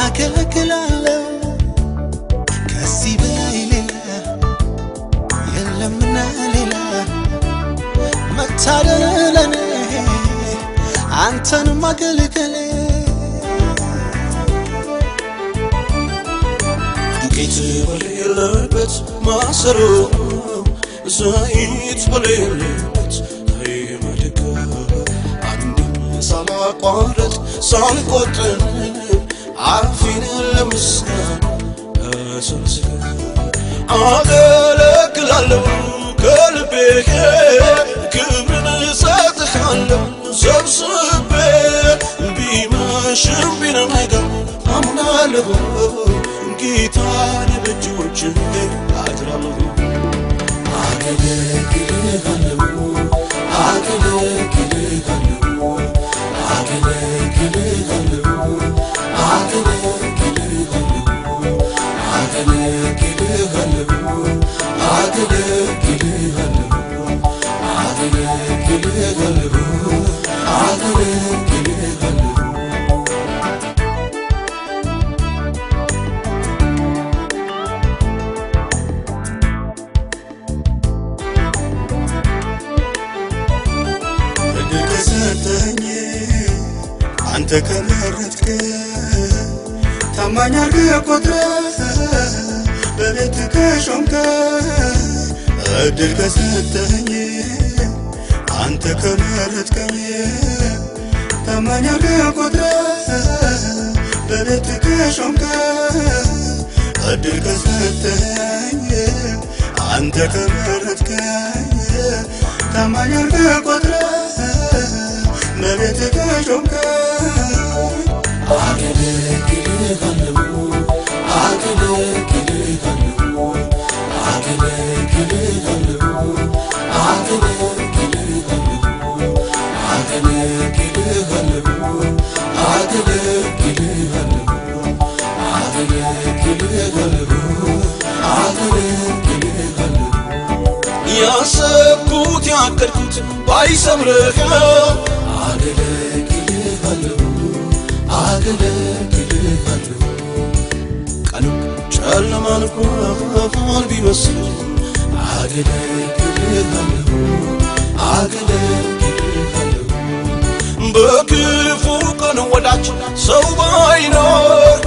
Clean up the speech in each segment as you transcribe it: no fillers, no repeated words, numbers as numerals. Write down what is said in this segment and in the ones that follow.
አገለግላለሁ ከዚህ በላይ ሌላ የለምና ሌላ መታደል ለኔ አንተን ማገልገል ዱቄት በሌለበት ማሰሮ ዘይት በሌለበት አይመድጋ አንድ ሳላቋርጥ ሳልቆጥር عارفين المسكن أساسك أغلق قلبي كمن ساتخلو سبسبي بما شبنا مقام أمنا له جيتاني بجوجه أترالله أغلق قلبي أغلق قلبي أغلق قلبي أنت كمرتك تمانير قدرة ببيتك شمك أدلك ستهني أنت كمرتك تمانير قدرة ببيتك شمك أدلك ستهني أنت كمرتك تمانير قدرة ببيتك شمك يا سبوت يا كركوت باي صبرك قالوا ጨለማን ቆፋን ቢመስል በክፉ ቀን ወዳጅ ሰው ባይኖር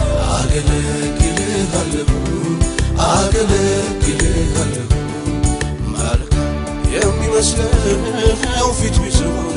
መልካም የሚመስለው ፊት ቢሰውር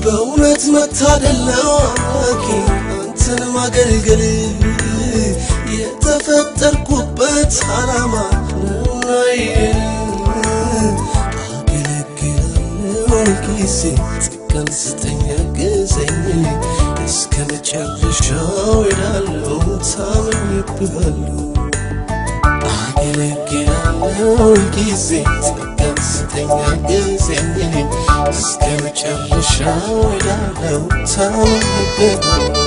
በእውነት መታደል ነው አንተን ማገልገል የተፈጠርኩበት ዓላማ ነው ጊዜ ጸጋን ስጠኝ አግዘኝ እስከ መጨረሻው እሄዳለሁ ታምኜብሃለሁ አገለግላለሁ ጊዜ ጸጋን ስጠኝ አግዘኝ እስከ መጨረሻው እሄዳለሁ ታምኜብሃለሁ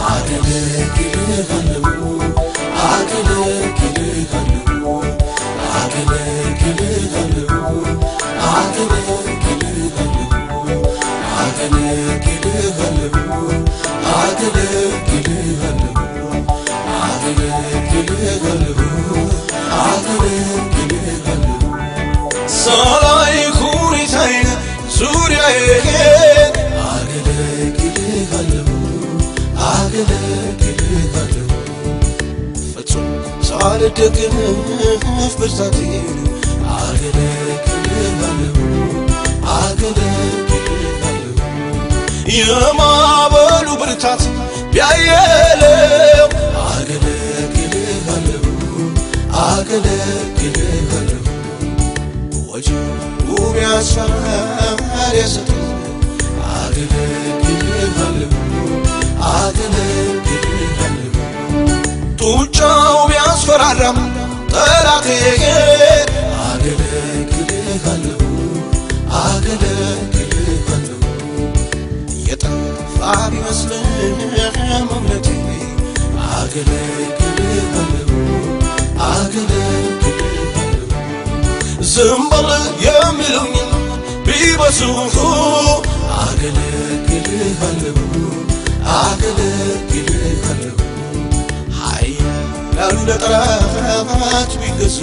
አገለግላለሁ Sarai ባልደግፍ ብርታቴን አገለግልሃለሁ የማዕበሉ ብርታት ቢያየለው አገለግልሃለሁ ወጀቡ ቢያስፈራ የሰጠኝ አገለግልሃለሁ ጡጫው ቢያስፈራራም ጠላቴ አገለግልሃለሁ የጠፋ ቢመስልም እምነቴ አገለግልሃለሁ ዝም በል የሚሉኝ ቢበዙ አገለግልሃለሁ ኃያላን ለጠላት ቢገዙ